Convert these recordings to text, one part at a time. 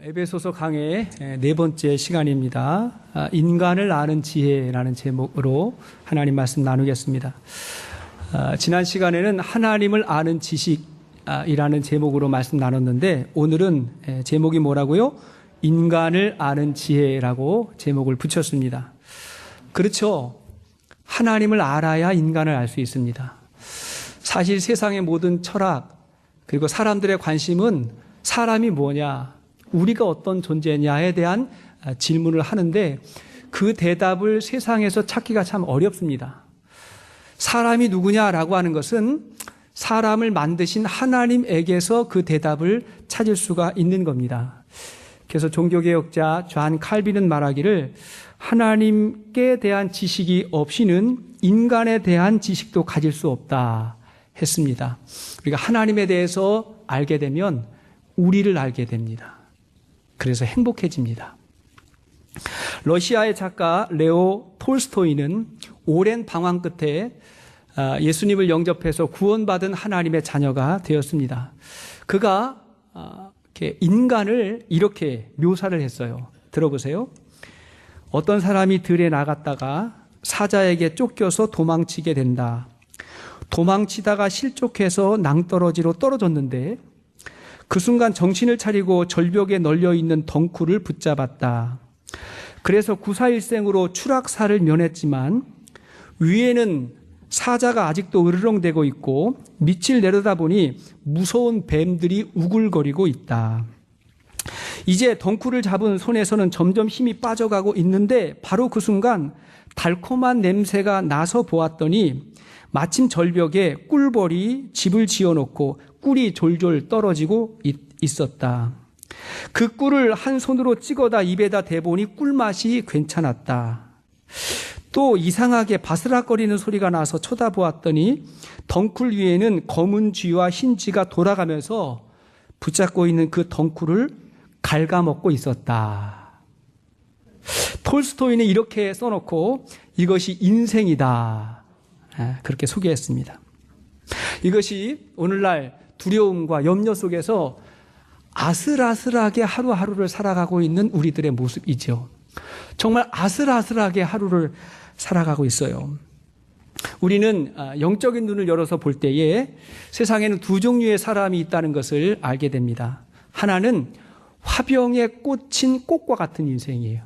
에베소서 강의 네 번째 시간입니다. 인간을 아는 지혜라는 제목으로 하나님 말씀 나누겠습니다. 지난 시간에는 하나님을 아는 지식이라는 제목으로 말씀 나눴는데 오늘은 제목이 뭐라고요? 인간을 아는 지혜라고 제목을 붙였습니다. 그렇죠. 하나님을 알아야 인간을 알 수 있습니다. 사실 세상의 모든 철학 그리고 사람들의 관심은 사람이 뭐냐, 우리가 어떤 존재냐에 대한 질문을 하는데 그 대답을 세상에서 찾기가 참 어렵습니다. 사람이 누구냐라고 하는 것은 사람을 만드신 하나님에게서 그 대답을 찾을 수가 있는 겁니다. 그래서 종교개혁자 존 칼빈은 말하기를 하나님께 대한 지식이 없이는 인간에 대한 지식도 가질 수 없다 했습니다. 우리가 하나님에 대해서 알게 되면 우리를 알게 됩니다. 그래서 행복해집니다. 러시아의 작가 레오 톨스토이는 오랜 방황 끝에 예수님을 영접해서 구원받은 하나님의 자녀가 되었습니다. 그가 인간을 이렇게 묘사를 했어요. 들어보세요. 어떤 사람이 들에 나갔다가 사자에게 쫓겨서 도망치게 된다. 도망치다가 실족해서 낭떠러지로 떨어졌는데 그 순간 정신을 차리고 절벽에 널려있는 덩쿨을 붙잡았다. 그래서 구사일생으로 추락사를 면했지만 위에는 사자가 아직도 으르렁대고 있고 밑을 내려다보니 무서운 뱀들이 우글거리고 있다. 이제 덩쿨을 잡은 손에서는 점점 힘이 빠져가고 있는데 바로 그 순간 달콤한 냄새가 나서 보았더니 마침 절벽에 꿀벌이 집을 지어놓고 꿀이 졸졸 떨어지고 있었다. 그 꿀을 한 손으로 찍어다 입에다 대보니 꿀맛이 괜찮았다. 또 이상하게 바스락거리는 소리가 나서 쳐다보았더니 덩쿨 위에는 검은 쥐와 흰 쥐가 돌아가면서 붙잡고 있는 그 덩쿨을 갉아먹고 있었다. 톨스토이는 이렇게 써놓고 이것이 인생이다. 그렇게 소개했습니다. 이것이 오늘날 두려움과 염려 속에서 아슬아슬하게 하루하루를 살아가고 있는 우리들의 모습이죠. 정말 아슬아슬하게 하루를 살아가고 있어요. 우리는 영적인 눈을 열어서 볼 때에 세상에는 두 종류의 사람이 있다는 것을 알게 됩니다. 하나는 화병에 꽂힌 꽃과 같은 인생이에요.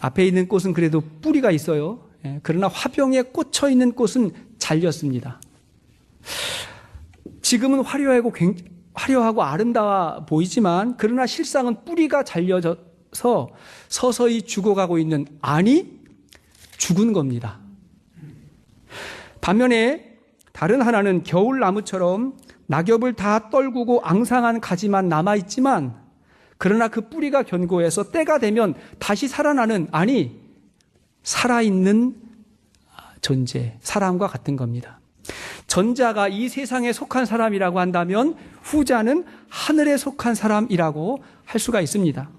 앞에 있는 꽃은 그래도 뿌리가 있어요. 그러나 화병에 꽂혀 있는 꽃은 잘렸습니다. 지금은 화려하고 아름다워 보이지만 그러나 실상은 뿌리가 잘려져서 서서히 죽어가고 있는, 아니 죽은 겁니다. 반면에 다른 하나는 겨울나무처럼 낙엽을 다 떨구고 앙상한 가지만 남아있지만 그러나 그 뿌리가 견고해서 때가 되면 다시 살아나는, 아니 살아있는 존재, 사람과 같은 겁니다. 전자가 이 세상에 속한 사람이라고 한다면 후자는 하늘에 속한 사람이라고 할 수가 있습니다.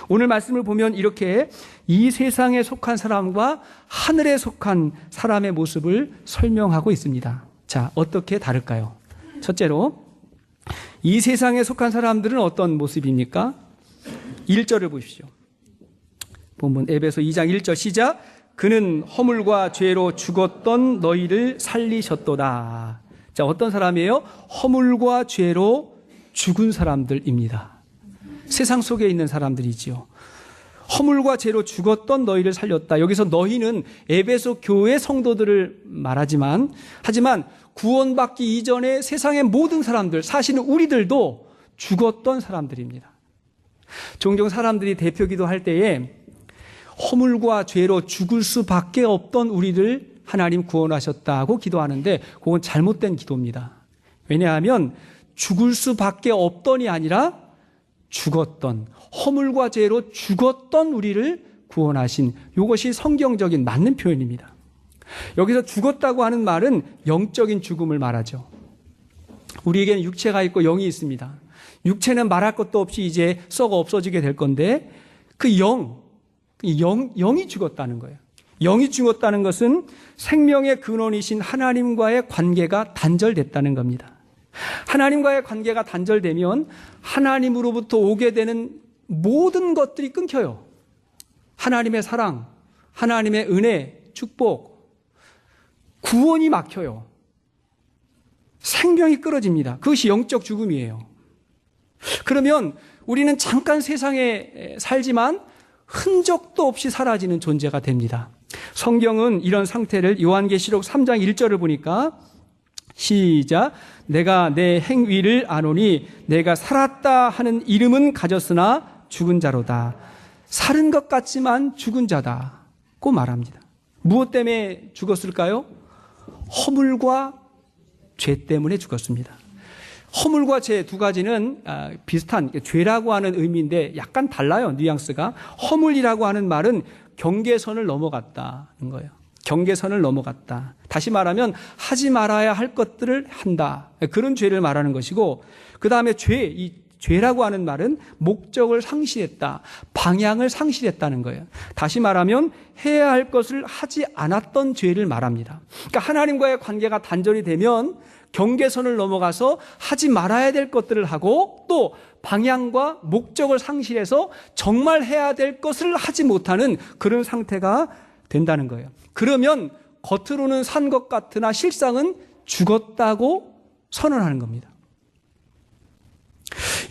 오늘 말씀을 보면 이렇게 이 세상에 속한 사람과 하늘에 속한 사람의 모습을 설명하고 있습니다. 자, 어떻게 다를까요? 첫째로, 이 세상에 속한 사람들은 어떤 모습입니까? 1절을 보십시오. 본문 에베소 2장 1절 시작. 그는 허물과 죄로 죽었던 너희를 살리셨도다. 자, 어떤 사람이에요? 허물과 죄로 죽은 사람들입니다. 세상 속에 있는 사람들이지요. 허물과 죄로 죽었던 너희를 살렸다. 여기서 너희는 에베소 교회 성도들을 말하지만, 하지만 구원받기 이전에 세상의 모든 사람들, 사실은 우리들도 죽었던 사람들입니다. 종종 사람들이 대표기도 할 때에 허물과 죄로 죽을 수밖에 없던 우리를 하나님 구원하셨다고 기도하는데 그건 잘못된 기도입니다. 왜냐하면 죽을 수밖에 없던이 아니라 죽었던, 허물과 죄로 죽었던 우리를 구원하신, 이것이 성경적인 맞는 표현입니다. 여기서 죽었다고 하는 말은 영적인 죽음을 말하죠. 우리에게는 육체가 있고 영이 있습니다. 육체는 말할 것도 없이 이제 썩어 없어지게 될 건데 그 영이 죽었다는 거예요. 영이 죽었다는 것은 생명의 근원이신 하나님과의 관계가 단절됐다는 겁니다. 하나님과의 관계가 단절되면 하나님으로부터 오게 되는 모든 것들이 끊겨요. 하나님의 사랑, 하나님의 은혜, 축복, 구원이 막혀요. 생명이 끊어집니다. 그것이 영적 죽음이에요. 그러면 우리는 잠깐 세상에 살지만 흔적도 없이 사라지는 존재가 됩니다. 성경은 이런 상태를 요한계시록 3장 1절을 보니까 시작. 내가 내 행위를 아노니 내가 살았다 하는 이름은 가졌으나 죽은 자로다. 살은 것 같지만 죽은 자다고 말합니다. 무엇 때문에 죽었을까요? 허물과 죄 때문에 죽었습니다. 허물과 죄 두 가지는 비슷한, 죄라고 하는 의미인데 약간 달라요, 뉘앙스가. 허물이라고 하는 말은 경계선을 넘어갔다는 거예요. 경계선을 넘어갔다. 다시 말하면 하지 말아야 할 것들을 한다. 그런 죄를 말하는 것이고, 그 다음에 이 죄라고 하는 말은 목적을 상실했다. 방향을 상실했다는 거예요. 다시 말하면 해야 할 것을 하지 않았던 죄를 말합니다. 그러니까 하나님과의 관계가 단절이 되면 경계선을 넘어가서 하지 말아야 될 것들을 하고 또 방향과 목적을 상실해서 정말 해야 될 것을 하지 못하는 그런 상태가 된다는 거예요. 그러면 겉으로는 산 것 같으나 실상은 죽었다고 선언하는 겁니다.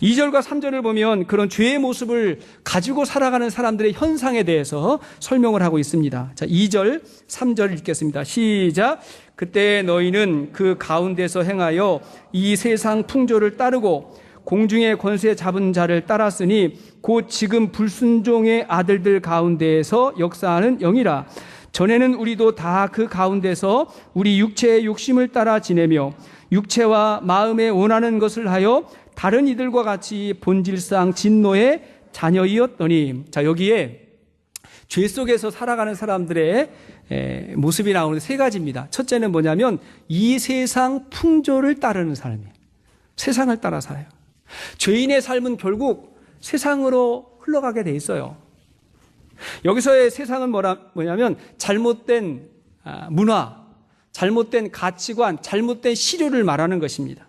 2절과 3절을 보면 그런 죄의 모습을 가지고 살아가는 사람들의 현상에 대해서 설명을 하고 있습니다. 자, 2절, 3절 읽겠습니다. 시작. 그때 너희는 그 가운데서 행하여 이 세상 풍조를 따르고 공중의 권세 잡은 자를 따랐으니 곧 지금 불순종의 아들들 가운데에서 역사하는 영이라. 전에는 우리도 다 그 가운데서 우리 육체의 욕심을 따라 지내며 육체와 마음에 원하는 것을 하여 다른 이들과 같이 본질상 진노의 자녀이었더니. 자, 여기에 죄 속에서 살아가는 사람들의 모습이 나오는 세 가지입니다. 첫째는 뭐냐면 이 세상 풍조를 따르는 삶이에요. 세상을 따라 살아요. 죄인의 삶은 결국 세상으로 흘러가게 돼 있어요. 여기서의 세상은 뭐냐면 잘못된 문화, 잘못된 가치관, 잘못된 시류를 말하는 것입니다.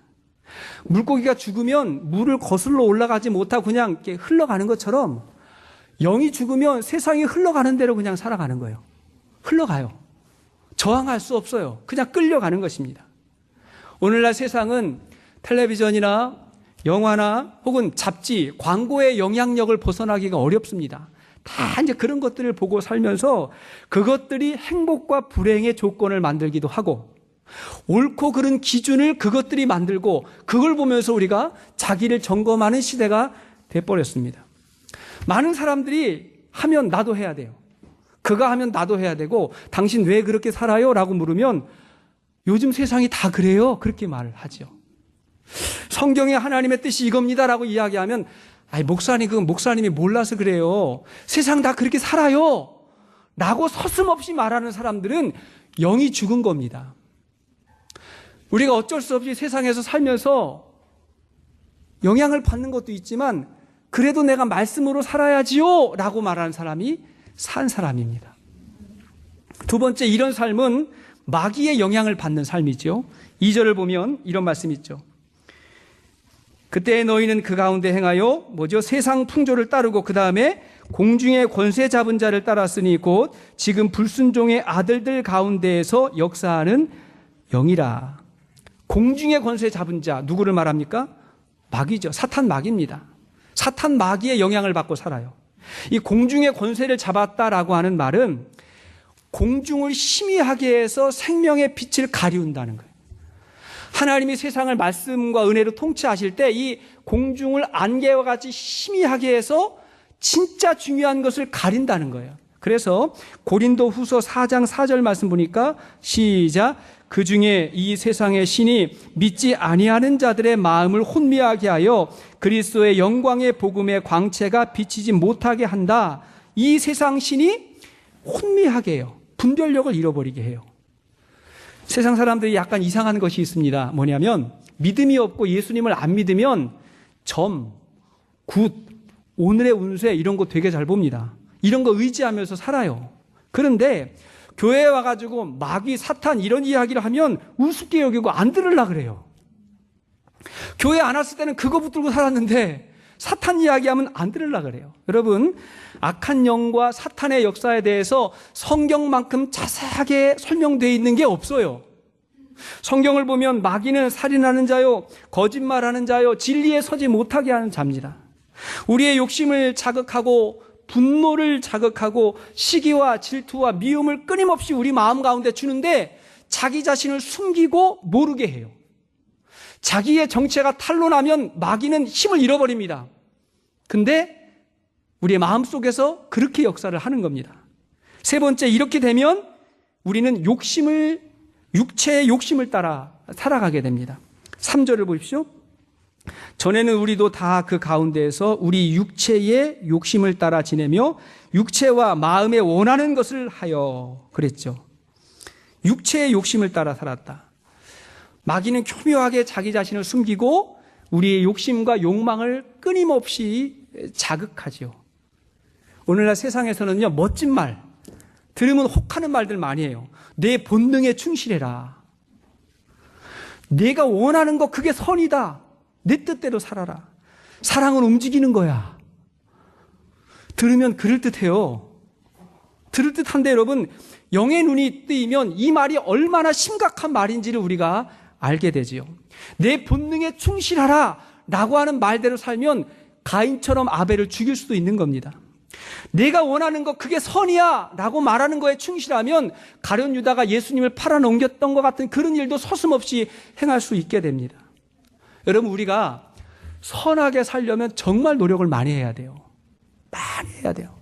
물고기가 죽으면 물을 거슬러 올라가지 못하고 그냥 이렇게 흘러가는 것처럼 영이 죽으면 세상이 흘러가는 대로 그냥 살아가는 거예요. 흘러가요. 저항할 수 없어요. 그냥 끌려가는 것입니다. 오늘날 세상은 텔레비전이나 영화나 혹은 잡지, 광고의 영향력을 벗어나기가 어렵습니다. 다 이제 그런 것들을 보고 살면서 그것들이 행복과 불행의 조건을 만들기도 하고 옳고 그른 기준을 그것들이 만들고 그걸 보면서 우리가 자기를 점검하는 시대가 돼버렸습니다. 많은 사람들이 하면 나도 해야 돼요. 그가 하면 나도 해야 되고 당신 왜 그렇게 살아요? 라고 물으면 요즘 세상이 다 그래요. 그렇게 말을 하죠. 성경에 하나님의 뜻이 이겁니다라고 이야기하면 아니 목사님 그건 목사님이 몰라서 그래요. 세상 다 그렇게 살아요. 라고 서슴없이 말하는 사람들은 영이 죽은 겁니다. 우리가 어쩔 수 없이 세상에서 살면서 영향을 받는 것도 있지만 그래도 내가 말씀으로 살아야지요 라고 말하는 사람이 산 사람입니다. 두 번째, 이런 삶은 마귀의 영향을 받는 삶이죠. 2절을 보면 이런 말씀이 있죠. 그때 너희는 그 가운데 행하여 세상 풍조를 따르고 그 다음에 공중의 권세 잡은 자를 따랐으니 곧 지금 불순종의 아들들 가운데에서 역사하는 영이라. 공중의 권세 잡은 자 누구를 말합니까? 마귀죠. 사탄 마귀입니다. 사탄 마귀의 영향을 받고 살아요. 이 공중의 권세를 잡았다라고 하는 말은 공중을 희미하게 해서 생명의 빛을 가리운다는 거예요. 하나님이 세상을 말씀과 은혜로 통치하실 때 이 공중을 안개와 같이 희미하게 해서 진짜 중요한 것을 가린다는 거예요. 그래서 고린도 후서 4장 4절 말씀 보니까 시작. 그 중에 이 세상의 신이 믿지 아니하는 자들의 마음을 혼미하게 하여 그리스도의 영광의 복음의 광채가 비치지 못하게 한다. 이 세상 신이 혼미하게 해요. 분별력을 잃어버리게 해요. 세상 사람들이 약간 이상한 것이 있습니다. 뭐냐면 믿음이 없고 예수님을 안 믿으면 점, 굿, 오늘의 운세 이런 거 되게 잘 봅니다. 이런 거 의지하면서 살아요. 그런데 교회에 와가지고 마귀, 사탄 이런 이야기를 하면 우습게 여기고 안 들으려고 그래요. 교회 안 왔을 때는 그거 붙들고 살았는데 사탄 이야기하면 안 들으려고 그래요. 여러분, 악한 영과 사탄의 역사에 대해서 성경만큼 자세하게 설명되어 있는 게 없어요. 성경을 보면 마귀는 살인하는 자요, 거짓말하는 자요, 진리에 서지 못하게 하는 자입니다. 우리의 욕심을 자극하고 분노를 자극하고 시기와 질투와 미움을 끊임없이 우리 마음 가운데 주는데 자기 자신을 숨기고 모르게 해요. 자기의 정체가 탄로나면 마귀는 힘을 잃어버립니다. 근데 우리의 마음속에서 그렇게 역사를 하는 겁니다. 세 번째, 이렇게 되면 우리는 육체의 욕심을 따라 살아가게 됩니다. 3절을 보십시오. 전에는 우리도 다 그 가운데에서 우리 육체의 욕심을 따라 지내며 육체와 마음에 원하는 것을 하여 그랬죠. 육체의 욕심을 따라 살았다. 마귀는 교묘하게 자기 자신을 숨기고 우리의 욕심과 욕망을 끊임없이 자극하지요. 오늘날 세상에서는요, 멋진 말, 들으면 혹하는 말들 많이 해요. 내 본능에 충실해라. 내가 원하는 거 그게 선이다. 내 뜻대로 살아라. 사랑은 움직이는 거야. 들으면 그럴듯해요. 그럴듯한데 여러분, 영의 눈이 뜨이면 이 말이 얼마나 심각한 말인지를 우리가 알게 되지요. 내 본능에 충실하라 라고 하는 말대로 살면 가인처럼 아벨을 죽일 수도 있는 겁니다. 내가 원하는 거 그게 선이야 라고 말하는 거에 충실하면 가룟 유다가 예수님을 팔아넘겼던 것 같은 그런 일도 서슴없이 행할 수 있게 됩니다. 여러분, 우리가 선하게 살려면 정말 노력을 많이 해야 돼요. 많이 해야 돼요.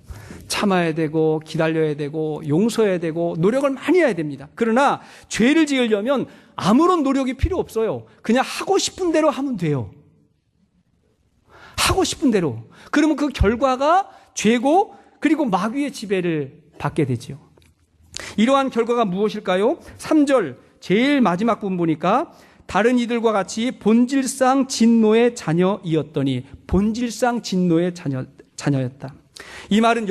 참아야 되고 기다려야 되고 용서해야 되고 노력을 많이 해야 됩니다. 그러나 죄를 지으려면 아무런 노력이 필요 없어요. 그냥 하고 싶은 대로 하면 돼요. 하고 싶은 대로. 그러면 그 결과가 죄고 그리고 마귀의 지배를 받게 되지요. 이러한 결과가 무엇일까요? 3절 제일 마지막 부분 보니까 다른 이들과 같이 본질상 진노의 자녀이었더니 본질상 진노의 자녀였다. 이 말은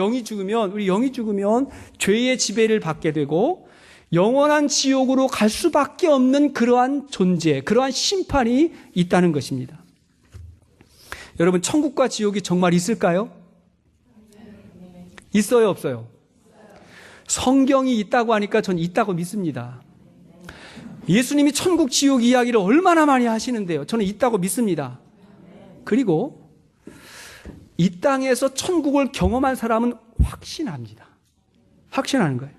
우리 영이 죽으면 죄의 지배를 받게 되고 영원한 지옥으로 갈 수밖에 없는 그러한 존재, 그러한 심판이 있다는 것입니다. 여러분, 천국과 지옥이 정말 있을까요? 있어요, 없어요? 성경이 있다고 하니까 전 있다고 믿습니다. 예수님이 천국, 지옥 이야기를 얼마나 많이 하시는데요. 저는 있다고 믿습니다. 그리고 이 땅에서 천국을 경험한 사람은 확신합니다. 확신하는 거예요.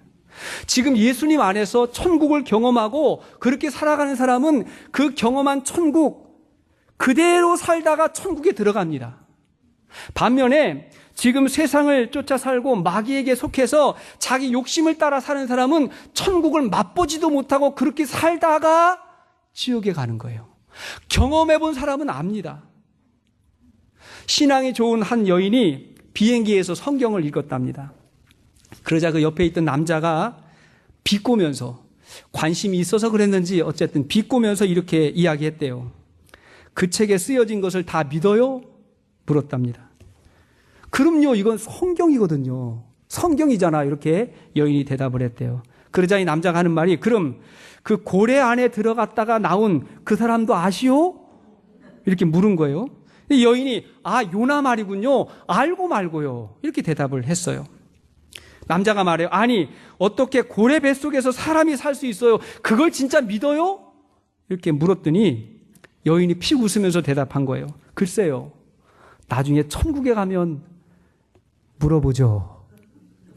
지금 예수님 안에서 천국을 경험하고 그렇게 살아가는 사람은 그 경험한 천국 그대로 살다가 천국에 들어갑니다. 반면에 지금 세상을 쫓아 살고 마귀에게 속해서 자기 욕심을 따라 사는 사람은 천국을 맛보지도 못하고 그렇게 살다가 지옥에 가는 거예요. 경험해 본 사람은 압니다. 신앙이 좋은 한 여인이 비행기에서 성경을 읽었답니다. 그러자 그 옆에 있던 남자가 비꼬면서, 관심이 있어서 그랬는지 어쨌든 비꼬면서 이렇게 이야기했대요. 그 책에 쓰여진 것을 다 믿어요? 물었답니다. 그럼요, 이건 성경이거든요. 성경이잖아. 이렇게 여인이 대답을 했대요. 그러자 이 남자가 하는 말이, 그럼 그 고래 안에 들어갔다가 나온 그 사람도 아시오? 이렇게 물은 거예요. 이 여인이 요나 말이군요. 알고 말고요. 이렇게 대답을 했어요. 남자가 말해요. 아니, 어떻게 고래 뱃속에서 사람이 살 수 있어요? 그걸 진짜 믿어요? 이렇게 물었더니 여인이 픽 웃으면서 대답한 거예요. 글쎄요, 나중에 천국에 가면 물어보죠.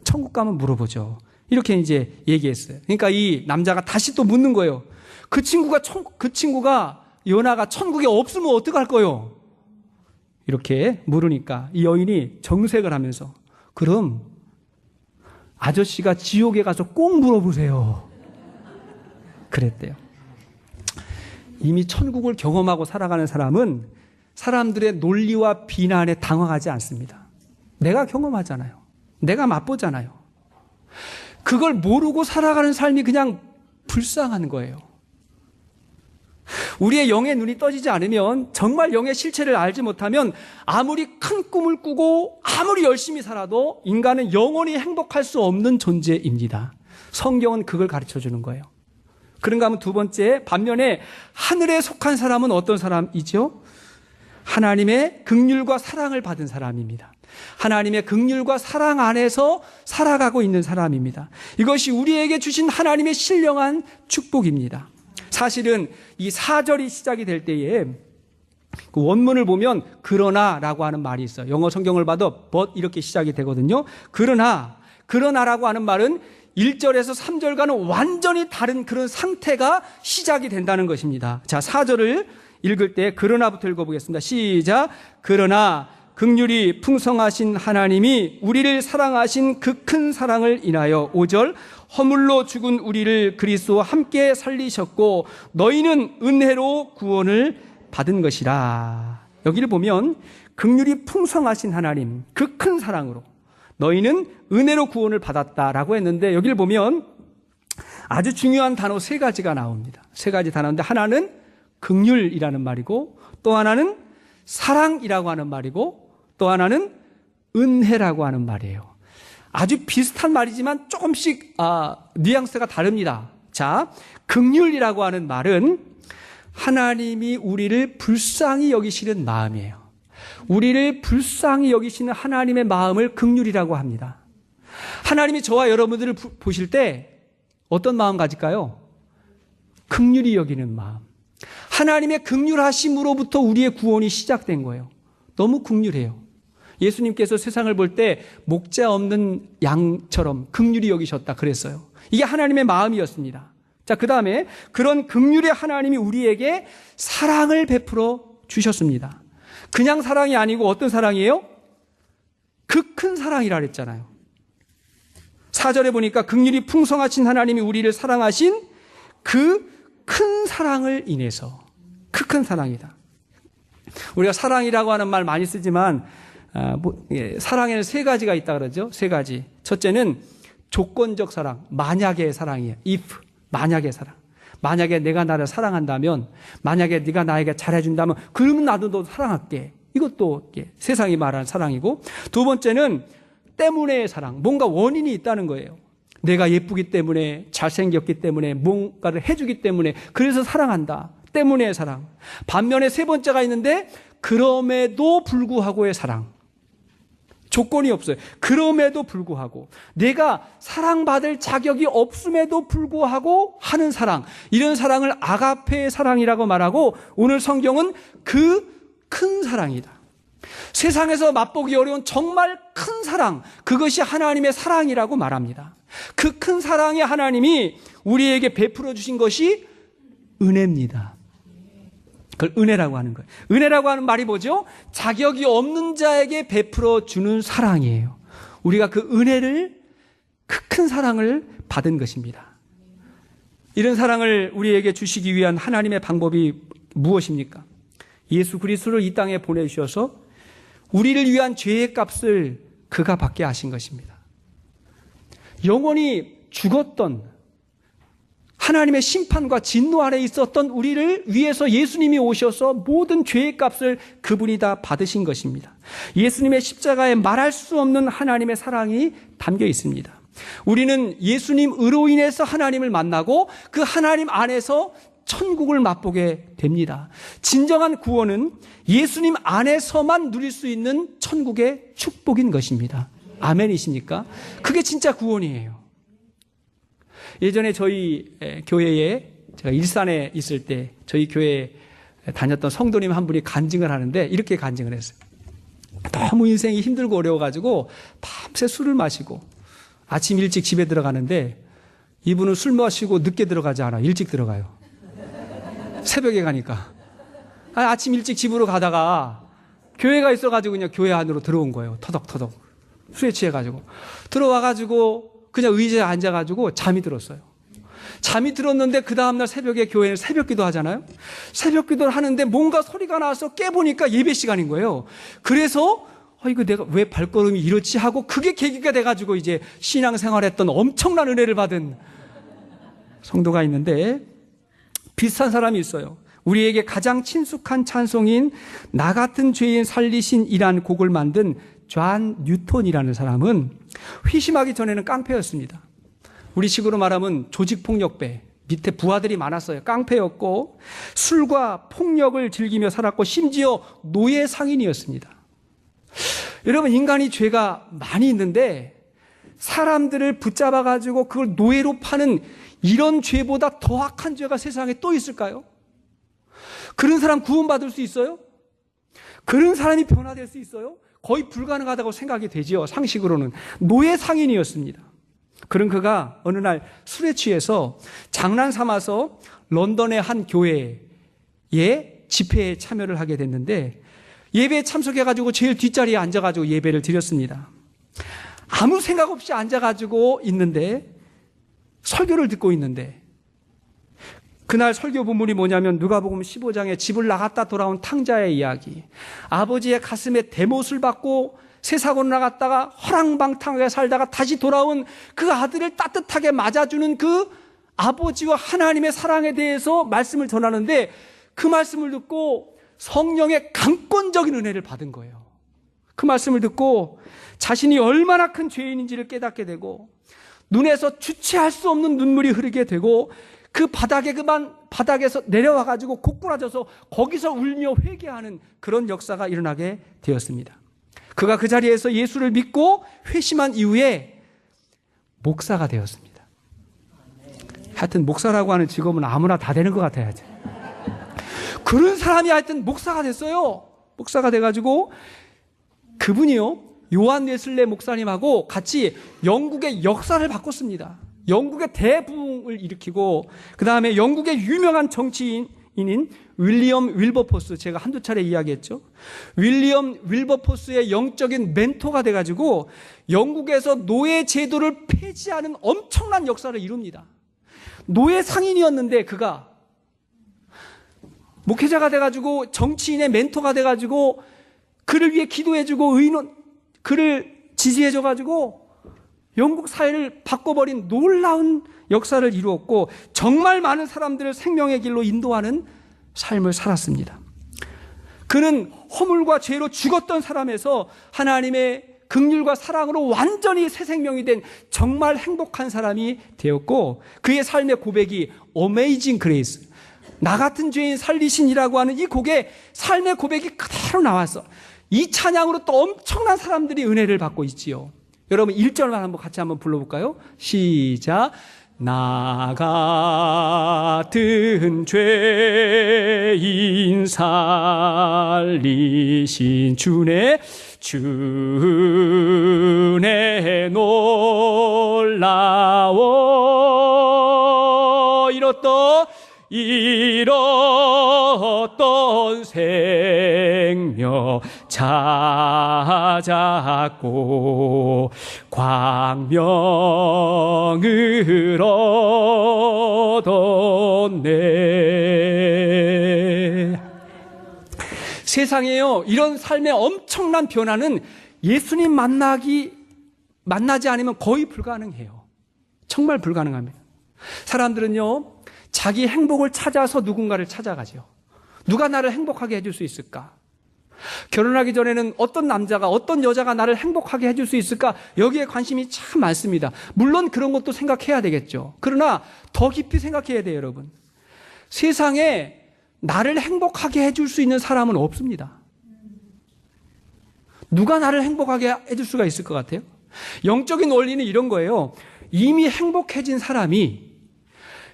천국 가면 물어보죠. 이렇게 이제 얘기했어요. 그러니까 이 남자가 다시 또 묻는 거예요. 그 친구가 요나가 천국에 없으면 어떡할 거요? 이렇게 물으니까 이 여인이 정색을 하면서, 그럼 아저씨가 지옥에 가서 꼭 물어보세요. 그랬대요. 이미 천국을 경험하고 살아가는 사람은 사람들의 논리와 비난에 당황하지 않습니다. 내가 경험하잖아요. 내가 맛보잖아요. 그걸 모르고 살아가는 삶이 그냥 불쌍한 거예요. 우리의 영의 눈이 떠지지 않으면, 정말 영의 실체를 알지 못하면 아무리 큰 꿈을 꾸고 아무리 열심히 살아도 인간은 영원히 행복할 수 없는 존재입니다. 성경은 그걸 가르쳐주는 거예요. 그런가 하면 두 번째, 반면에 하늘에 속한 사람은 어떤 사람이죠? 하나님의 긍휼과 사랑을 받은 사람입니다. 하나님의 긍휼과 사랑 안에서 살아가고 있는 사람입니다. 이것이 우리에게 주신 하나님의 신령한 축복입니다. 사실은 이 4절이 시작이 될 때에 그 원문을 보면 그러나라고 하는 말이 있어요. 영어 성경을 봐도 but 이렇게 시작이 되거든요. 그러나라고 하는 말은 1절에서 3절과는 완전히 다른 그런 상태가 시작이 된다는 것입니다. 자, 4절을 읽을 때 그러나부터 읽어보겠습니다. 시작. 그러나 긍휼이 풍성하신 하나님이 우리를 사랑하신 그 큰 사랑을 인하여 5절 허물로 죽은 우리를 그리스도와 함께 살리셨고 너희는 은혜로 구원을 받은 것이라. 여기를 보면 긍휼이 풍성하신 하나님 그 큰 사랑으로 너희는 은혜로 구원을 받았다라고 했는데 여기를 보면 아주 중요한 단어 3가지가 나옵니다. 3가지 단어인데 하나는 긍휼이라는 말이고 또 하나는 사랑이라고 하는 말이고 또 하나는 은혜라고 하는 말이에요. 아주 비슷한 말이지만 조금씩 뉘앙스가 다릅니다. 자, 긍휼이라고 하는 말은 하나님이 우리를 불쌍히 여기시는 마음이에요. 우리를 불쌍히 여기시는 하나님의 마음을 긍휼이라고 합니다. 하나님이 저와 여러분들을 보실 때 어떤 마음 가질까요? 긍휼히 여기는 마음. 하나님의 긍휼하심으로부터 우리의 구원이 시작된 거예요. 너무 긍휼해요. 예수님께서 세상을 볼 때 목자 없는 양처럼 긍휼히 여기셨다 그랬어요. 이게 하나님의 마음이었습니다. 자, 그 다음에 그런 긍휼의 하나님이 우리에게 사랑을 베풀어 주셨습니다. 그냥 사랑이 아니고 어떤 사랑이에요? 그 큰 사랑이라 그랬잖아요. 4절에 보니까 긍휼이 풍성하신 하나님이 우리를 사랑하신 그 큰 사랑을 인해서. 그 큰 사랑이다. 우리가 사랑이라고 하는 말 많이 쓰지만 사랑에는 3가지가 있다 그러죠. 3가지. 첫째는 조건적 사랑, 만약의 사랑이에요. if, 만약의 사랑. 만약에 내가 나를 사랑한다면, 만약에 네가 나에게 잘해준다면 그러면 나도 너 사랑할게. 이것도 세상이 말하는 사랑이고, 두 번째는 때문의 사랑, 뭔가 원인이 있다는 거예요. 내가 예쁘기 때문에, 잘생겼기 때문에, 뭔가를 해주기 때문에 그래서 사랑한다. 때문의 사랑. 반면에 3번째가 있는데 그럼에도 불구하고의 사랑. 조건이 없어요. 그럼에도 불구하고 내가 사랑받을 자격이 없음에도 불구하고 하는 사랑, 이런 사랑을 아가페의 사랑이라고 말하고 오늘 성경은 그 큰 사랑이다. 세상에서 맛보기 어려운 정말 큰 사랑, 그것이 하나님의 사랑이라고 말합니다. 그 큰 사랑의 하나님이 우리에게 베풀어 주신 것이 은혜입니다. 그걸 은혜라고 하는 거예요. 은혜라고 하는 말이 뭐죠? 자격이 없는 자에게 베풀어 주는 사랑이에요. 우리가 그 은혜를, 그 큰 사랑을 받은 것입니다. 이런 사랑을 우리에게 주시기 위한 하나님의 방법이 무엇입니까? 예수 그리스도를 이 땅에 보내주셔서 우리를 위한 죄의 값을 그가 받게 하신 것입니다. 영원히 죽었던 하나님의 심판과 진노 아래 있었던 우리를 위해서 예수님이 오셔서 모든 죄의 값을 그분이 다 받으신 것입니다. 예수님의 십자가에 말할 수 없는 하나님의 사랑이 담겨 있습니다. 우리는 예수님으로 인해서 하나님을 만나고 그 하나님 안에서 천국을 맛보게 됩니다. 진정한 구원은 예수님 안에서만 누릴 수 있는 천국의 축복인 것입니다. 아멘이십니까? 그게 진짜 구원이에요. 예전에 저희 교회에, 제가 일산에 있을 때 저희 교회에 다녔던 성도님 한 분이 간증을 하는데 이렇게 간증을 했어요. 너무 인생이 힘들고 어려워가지고 밤새 술을 마시고 아침 일찍 집에 들어가는데 이분은 술 마시고 늦게 들어가지 않아요. 일찍 들어가요. 새벽에 가니까. 아침 일찍 집으로 가다가 교회가 있어가지고 그냥 교회 안으로 들어온 거예요. 터덕터덕. 술에 취해가지고. 들어와가지고 그냥 의자에 앉아가지고 잠이 들었어요. 잠이 들었는데 그 다음날 새벽에 교회는 새벽 기도 하잖아요. 새벽 기도를 하는데 뭔가 소리가 나서 깨보니까 예배 시간인 거예요. 그래서 이거 내가 왜 발걸음이 이렇지 하고 그게 계기가 돼가지고 이제 신앙생활했던 엄청난 은혜를 받은 성도가 있는데 비슷한 사람이 있어요. 우리에게 가장 친숙한 찬송인 나 같은 죄인 살리신 이란 곡을 만든 존 뉴턴이라는 사람은 회심하기 전에는 깡패였습니다. 우리 식으로 말하면 조직폭력배, 밑에 부하들이 많았어요. 깡패였고 술과 폭력을 즐기며 살았고 심지어 노예 상인이었습니다. 여러분, 인간이 죄가 많이 있는데 사람들을 붙잡아가지고 그걸 노예로 파는 이런 죄보다 더 악한 죄가 세상에 또 있을까요? 그런 사람 구원받을 수 있어요? 그런 사람이 변화될 수 있어요? 거의 불가능하다고 생각이 되지요. 상식으로는. 노예 상인이었습니다. 그런 그가 어느 날 술에 취해서 장난 삼아서 런던의 한 교회에 집회에 참여를 하게 됐는데 예배에 참석해가지고 제일 뒷자리에 앉아가지고 예배를 드렸습니다. 아무 생각 없이 앉아가지고 있는데 설교를 듣고 있는데 그날 설교 본문이 뭐냐면 누가복음 15장에 집을 나갔다 돌아온 탕자의 이야기. 아버지의 가슴에 대못을 받고 세상으로 나갔다가 허랑방탕하게 살다가 다시 돌아온 그 아들을 따뜻하게 맞아주는 그 아버지와 하나님의 사랑에 대해서 말씀을 전하는데 그 말씀을 듣고 성령의 강권적인 은혜를 받은 거예요. 그 말씀을 듣고 자신이 얼마나 큰 죄인인지를 깨닫게 되고 눈에서 주체할 수 없는 눈물이 흐르게 되고 그 바닥에서 내려와가지고 고꾸라져서 거기서 울며 회개하는 그런 역사가 일어나게 되었습니다. 그가 그 자리에서 예수를 믿고 회심한 이후에 목사가 되었습니다. 하여튼 목사라고 하는 직업은 아무나 다 되는 것 같아야죠. 그런 사람이 하여튼 목사가 됐어요. 목사가 돼가지고 그분이요, 요한 웨슬레 목사님하고 같이 영국의 역사를 바꿨습니다. 영국의 대부흥을 일으키고 그 다음에 영국의 유명한 정치인인 윌리엄 윌버포스, 제가 한두 차례 이야기했죠. 윌리엄 윌버포스의 영적인 멘토가 돼가지고 영국에서 노예 제도를 폐지하는 엄청난 역사를 이룹니다. 노예 상인이었는데 그가 목회자가 돼가지고 정치인의 멘토가 돼가지고 그를 위해 기도해주고 그를 지지해줘가지고 영국 사회를 바꿔버린 놀라운 역사를 이루었고 정말 많은 사람들을 생명의 길로 인도하는 삶을 살았습니다. 그는 허물과 죄로 죽었던 사람에서 하나님의 긍휼과 사랑으로 완전히 새 생명이 된 정말 행복한 사람이 되었고 그의 삶의 고백이 Amazing Grace, 나 같은 죄인 살리신이라고 하는 이 곡에 삶의 고백이 그대로 나왔어. 이 찬양으로 또 엄청난 사람들이 은혜를 받고 있지요. 여러분 1절만 한번 같이 한번 불러볼까요? 시작. 나 같은 죄인 살리신 주네 놀라워 잃었던 생명 찾았고 광명을 얻었네. 세상에요, 이런 삶의 엄청난 변화는 예수님 만나지 않으면 거의 불가능해요. 정말 불가능합니다. 사람들은요, 자기 행복을 찾아서 누군가를 찾아가죠. 누가 나를 행복하게 해줄 수 있을까? 결혼하기 전에는 어떤 남자가, 어떤 여자가 나를 행복하게 해줄 수 있을까? 여기에 관심이 참 많습니다. 물론 그런 것도 생각해야 되겠죠. 그러나 더 깊이 생각해야 돼요, 여러분. 세상에 나를 행복하게 해줄 수 있는 사람은 없습니다. 누가 나를 행복하게 해줄 수가 있을 것 같아요? 영적인 원리는 이런 거예요. 이미 행복해진 사람이,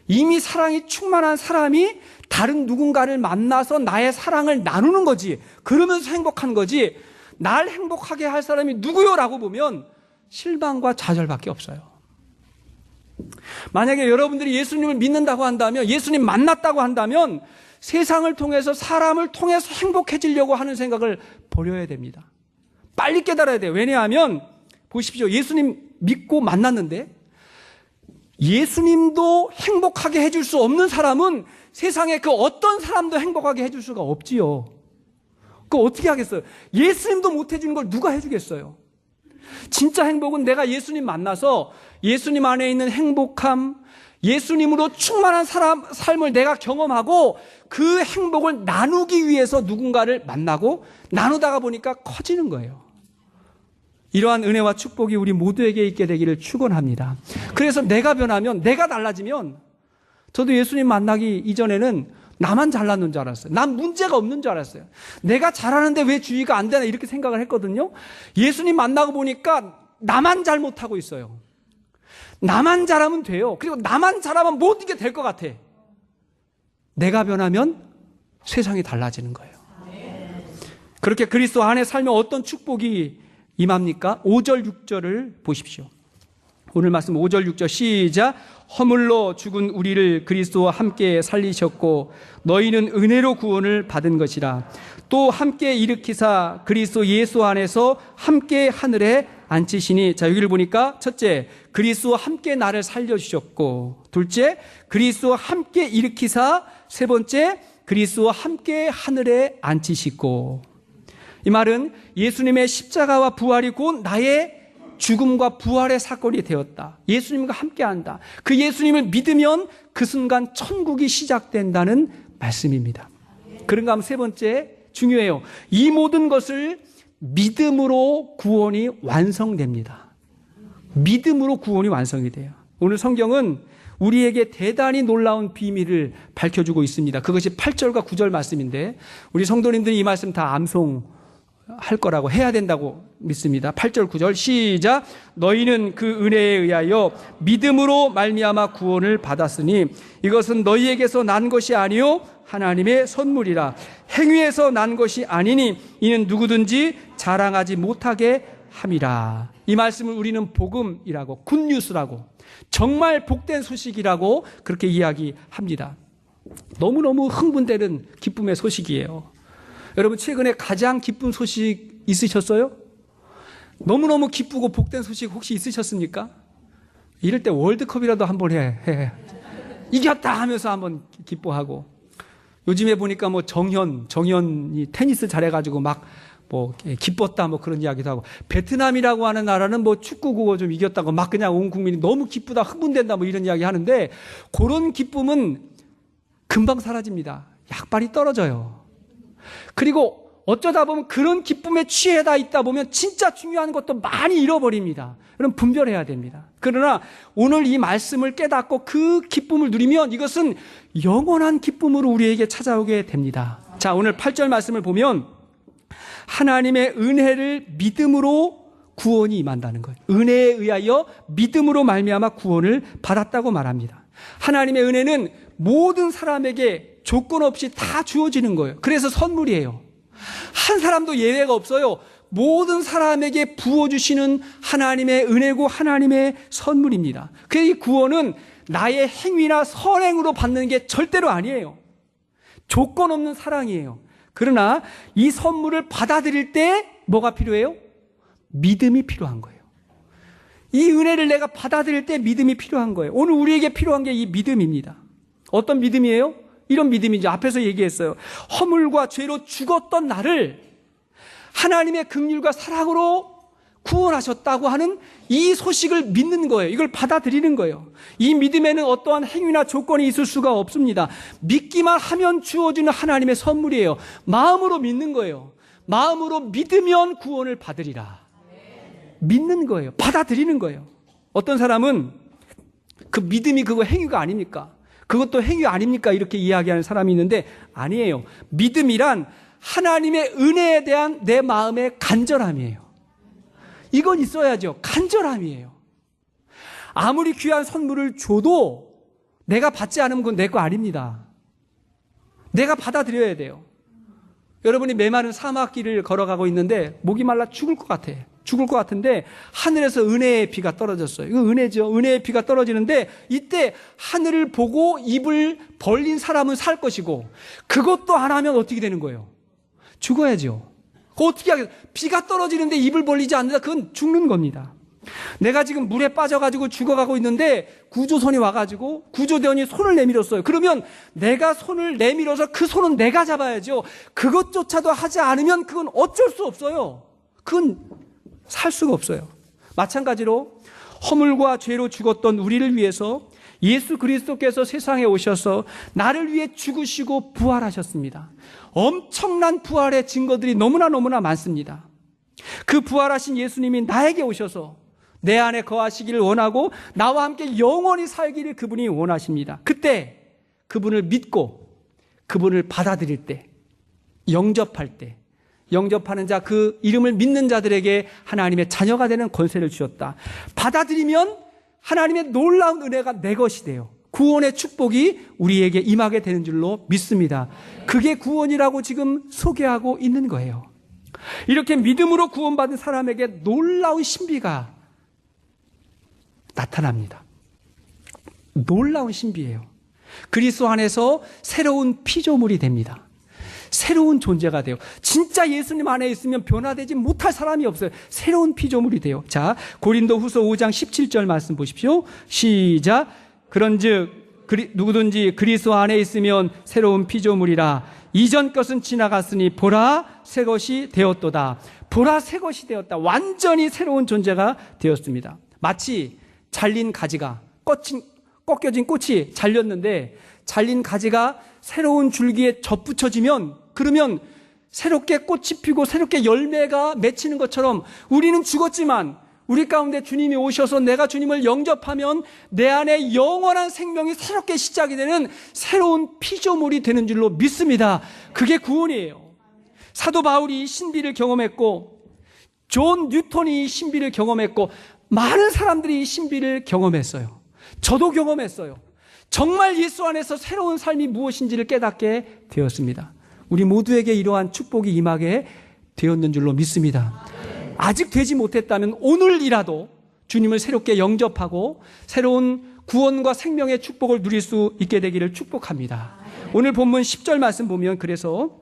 이미 사랑이 충만한 사람이 다른 누군가를 만나서 나의 사랑을 나누는 거지, 그러면서 행복한 거지, 날 행복하게 할 사람이 누구요? 라고 보면 실망과 좌절밖에 없어요. 만약에 여러분들이 예수님을 믿는다고 한다면, 예수님 만났다고 한다면 세상을 통해서, 사람을 통해서 행복해지려고 하는 생각을 버려야 됩니다. 빨리 깨달아야 돼요. 왜냐하면 보십시오, 예수님 믿고 만났는데 예수님도 행복하게 해줄 수 없는 사람은 세상에 그 어떤 사람도 행복하게 해줄 수가 없지요. 그거 어떻게 하겠어요? 예수님도 못 해주는 걸 누가 해주겠어요? 진짜 행복은 내가 예수님 만나서 예수님 안에 있는 행복함, 예수님으로 충만한 삶을 내가 경험하고 그 행복을 나누기 위해서 누군가를 만나고 나누다가 보니까 커지는 거예요. 이러한 은혜와 축복이 우리 모두에게 있게 되기를 축원합니다. 그래서 내가 변하면, 내가 달라지면 저도 예수님 만나기 이전에는 나만 잘났는 줄 알았어요. 난 문제가 없는 줄 알았어요. 내가 잘하는데 왜 주의가 안 되나 이렇게 생각을 했거든요. 예수님 만나고 보니까 나만 잘못하고 있어요. 나만 잘하면 돼요. 그리고 나만 잘하면 모든 게 될 것 같아. 내가 변하면 세상이 달라지는 거예요. 그렇게 그리스도 안에 살면 어떤 축복이 임합니까? 5절 6절을 보십시오. 오늘 말씀 5절 6절 시작. 허물로 죽은 우리를 그리스도와 함께 살리셨고 너희는 은혜로 구원을 받은 것이라. 또 함께 일으키사 그리스도 예수 안에서 함께 하늘에 앉히시니. 자, 여기를 보니까 첫째, 그리스도와 함께 나를 살려주셨고, 둘째, 그리스도와 함께 일으키사, 세 번째, 그리스도와 함께 하늘에 앉히시고. 이 말은 예수님의 십자가와 부활이 곧 나의 죽음과 부활의 사건이 되었다. 예수님과 함께한다. 그 예수님을 믿으면 그 순간 천국이 시작된다는 말씀입니다. 그런가 하면 세 번째 중요해요. 이 모든 것을 믿음으로 구원이 완성됩니다. 믿음으로 구원이 완성이 돼요. 오늘 성경은 우리에게 대단히 놀라운 비밀을 밝혀주고 있습니다. 그것이 8절과 9절 말씀인데 우리 성도님들이 이 말씀 다 암송할 거라고 해야 된다고 믿습니다. 8절 9절 시작. 너희는 그 은혜에 의하여 믿음으로 말미암아 구원을 받았으니 이것은 너희에게서 난 것이 아니요 하나님의 선물이라. 행위에서 난 것이 아니니 이는 누구든지 자랑하지 못하게 함이라. 이 말씀을 우리는 복음이라고, 굿뉴스라고, 정말 복된 소식이라고 그렇게 이야기합니다. 너무너무 흥분되는 기쁨의 소식이에요. 여러분 최근에 가장 기쁜 소식 있으셨어요? 너무너무 기쁘고 복된 소식 혹시 있으셨습니까? 이럴 때 월드컵이라도 한번 해. 이겼다 하면서 한번 기뻐하고. 요즘에 보니까 뭐 정현이 테니스 잘해가지고 막 뭐 기뻤다 뭐 그런 이야기도 하고, 베트남이라고 하는 나라는 뭐 축구 그거 좀 이겼다고 막 그냥 온 국민이 너무 기쁘다 흥분된다 뭐 이런 이야기 하는데, 그런 기쁨은 금방 사라집니다. 약발이 떨어져요. 그리고 어쩌다 보면 그런 기쁨에 취해다 있다 보면 진짜 중요한 것도 많이 잃어버립니다. 여러분 분별해야 됩니다. 그러나 오늘 이 말씀을 깨닫고 그 기쁨을 누리면 이것은 영원한 기쁨으로 우리에게 찾아오게 됩니다. 자, 오늘 8절 말씀을 보면 하나님의 은혜를 믿음으로 구원이 임한다는 거예요. 은혜에 의하여 믿음으로 말미암아 구원을 받았다고 말합니다. 하나님의 은혜는 모든 사람에게 조건 없이 다 주어지는 거예요. 그래서 선물이에요. 한 사람도 예외가 없어요. 모든 사람에게 부어주시는 하나님의 은혜고 하나님의 선물입니다. 그 이 구원은 나의 행위나 선행으로 받는 게 절대로 아니에요. 조건 없는 사랑이에요. 그러나 이 선물을 받아들일 때 뭐가 필요해요? 믿음이 필요한 거예요. 이 은혜를 내가 받아들일 때 믿음이 필요한 거예요. 오늘 우리에게 필요한 게 이 믿음입니다. 어떤 믿음이에요? 이런 믿음이죠. 앞에서 얘기했어요. 허물과 죄로 죽었던 나를 하나님의 긍휼과 사랑으로 구원하셨다고 하는 이 소식을 믿는 거예요. 이걸 받아들이는 거예요. 이 믿음에는 어떠한 행위나 조건이 있을 수가 없습니다. 믿기만 하면 주어지는 하나님의 선물이에요. 마음으로 믿는 거예요. 마음으로 믿으면 구원을 받으리라. 믿는 거예요. 받아들이는 거예요. 어떤 사람은 그 믿음이 그거 행위가 아닙니까? 그것도 행위 아닙니까? 이렇게 이야기하는 사람이 있는데 아니에요. 믿음이란 하나님의 은혜에 대한 내 마음의 간절함이에요. 이건 있어야죠. 간절함이에요. 아무리 귀한 선물을 줘도 내가 받지 않으면 그건 내 거 아닙니다. 내가 받아들여야 돼요. 여러분이 메마른 사막길을 걸어가고 있는데 목이 말라 죽을 것 같아. 죽을 것 같은데 하늘에서 은혜의 비가 떨어졌어요. 이거 은혜죠. 은혜의 비가 떨어지는데 이때 하늘을 보고 입을 벌린 사람은 살 것이고 그것도 안 하면 어떻게 되는 거예요? 죽어야죠. 그거 어떻게 하겠어요? 비가 떨어지는데 입을 벌리지 않는다. 그건 죽는 겁니다. 내가 지금 물에 빠져가지고 죽어가고 있는데 구조선이 와가지고 구조대원이 손을 내밀었어요. 그러면 내가 손을 내밀어서 그 손은 내가 잡아야죠. 그것조차도 하지 않으면 그건 어쩔 수 없어요. 그건 살 수가 없어요. 마찬가지로 허물과 죄로 죽었던 우리를 위해서 예수 그리스도께서 세상에 오셔서 나를 위해 죽으시고 부활하셨습니다. 엄청난 부활의 증거들이 너무나 많습니다. 그 부활하신 예수님이 나에게 오셔서 내 안에 거하시기를 원하고 나와 함께 영원히 살기를 그분이 원하십니다. 그때 그분을 믿고 그분을 받아들일 때, 영접할 때, 영접하는 자, 그 이름을 믿는 자들에게 하나님의 자녀가 되는 권세를 주셨다. 받아들이면 하나님의 놀라운 은혜가 내 것이 돼요. 구원의 축복이 우리에게 임하게 되는 줄로 믿습니다. 그게 구원이라고 지금 소개하고 있는 거예요. 이렇게 믿음으로 구원받은 사람에게 놀라운 신비가 나타납니다. 놀라운 신비예요. 그리스도 안에서 새로운 피조물이 됩니다. 새로운 존재가 돼요. 진짜 예수님 안에 있으면 변화되지 못할 사람이 없어요. 새로운 피조물이 돼요. 자, 고린도후서 5장 17절 말씀 보십시오. 시작. 그런즉 누구든지 그리스도 안에 있으면 새로운 피조물이라. 이전 것은 지나갔으니 보라 새 것이 되었도다. 보라 새 것이 되었다. 완전히 새로운 존재가 되었습니다. 마치 잘린 가지가 꺾여진 꽃이 잘렸는데 잘린 가지가 새로운 줄기에 접붙여지면, 그러면 새롭게 꽃이 피고 새롭게 열매가 맺히는 것처럼 우리는 죽었지만 우리 가운데 주님이 오셔서 내가 주님을 영접하면 내 안에 영원한 생명이 새롭게 시작이 되는 새로운 피조물이 되는 줄로 믿습니다. 그게 구원이에요. 사도 바울이 이 신비를 경험했고, 존 뉴턴이 이 신비를 경험했고, 많은 사람들이 이 신비를 경험했어요. 저도 경험했어요. 정말 예수 안에서 새로운 삶이 무엇인지를 깨닫게 되었습니다. 우리 모두에게 이러한 축복이 임하게 되었는 줄로 믿습니다. 아직 되지 못했다면 오늘이라도 주님을 새롭게 영접하고 새로운 구원과 생명의 축복을 누릴 수 있게 되기를 축복합니다. 오늘 본문 10절 말씀 보면, 그래서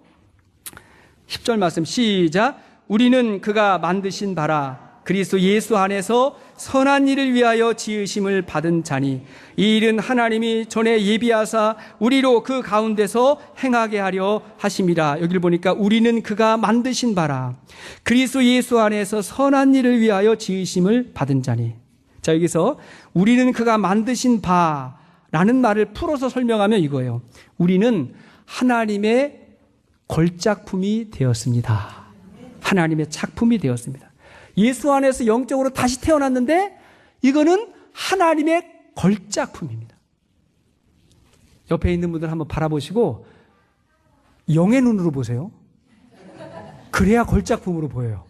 10절 말씀 시작. 우리는 그가 만드신 바라 그리스도 예수 안에서 선한 일을 위하여 지으심을 받은 자니 이 일은 하나님이 전에 예비하사 우리로 그 가운데서 행하게 하려 하심이라. 여기를 보니까 우리는 그가 만드신 바라 그리스도 예수 안에서 선한 일을 위하여 지으심을 받은 자니. 자, 여기서 우리는 그가 만드신 바라는 말을 풀어서 설명하면 이거예요. 우리는 하나님의 걸작품이 되었습니다. 하나님의 작품이 되었습니다. 예수 안에서 영적으로 다시 태어났는데 이거는 하나님의 걸작품입니다. 옆에 있는 분들 한번 바라보시고 영의 눈으로 보세요. 그래야 걸작품으로 보여요.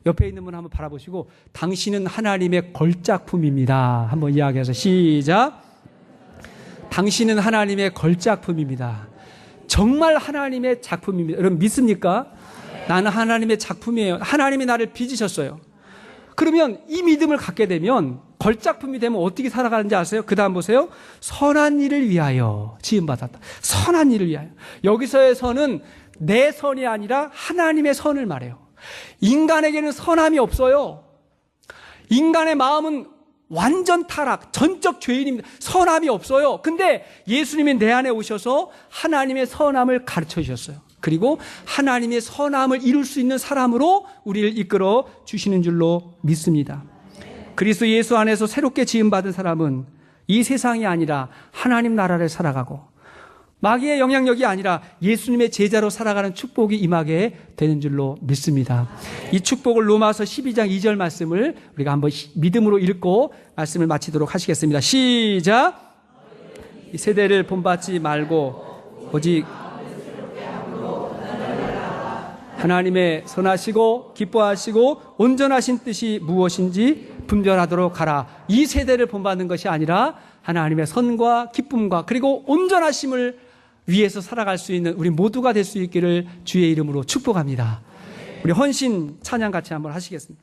옆에 있는 분 한번 바라보시고 당신은 하나님의 걸작품입니다. 한번 이야기해서 시작. 당신은 하나님의 걸작품입니다. 정말 하나님의 작품입니다. 여러분 믿습니까? 나는 하나님의 작품이에요. 하나님이 나를 빚으셨어요. 그러면 이 믿음을 갖게 되면 걸작품이 되면 어떻게 살아가는지 아세요? 그 다음 보세요. 선한 일을 위하여 지음받았다. 선한 일을 위하여. 여기서의 선은 내 선이 아니라 하나님의 선을 말해요. 인간에게는 선함이 없어요. 인간의 마음은 완전 타락, 전적 죄인입니다. 선함이 없어요. 근데 예수님이 내 안에 오셔서 하나님의 선함을 가르쳐 주셨어요. 그리고 하나님의 선함을 이룰 수 있는 사람으로 우리를 이끌어 주시는 줄로 믿습니다. 그리스도 예수 안에서 새롭게 지음받은 사람은 이 세상이 아니라 하나님 나라를 살아가고 마귀의 영향력이 아니라 예수님의 제자로 살아가는 축복이 임하게 되는 줄로 믿습니다. 이 축복을 로마서 12장 2절 말씀을 우리가 한번 믿음으로 읽고 말씀을 마치도록 하시겠습니다. 시작. 이 세대를 본받지 말고 오직 하나님의 선하시고 기뻐하시고 온전하신 뜻이 무엇인지 분별하도록 하라. 이 세대를 본받는 것이 아니라 하나님의 선과 기쁨과 그리고 온전하심을 위해서 살아갈 수 있는 우리 모두가 될 수 있기를 주의 이름으로 축복합니다. 우리 헌신 찬양 같이 한번 하시겠습니다.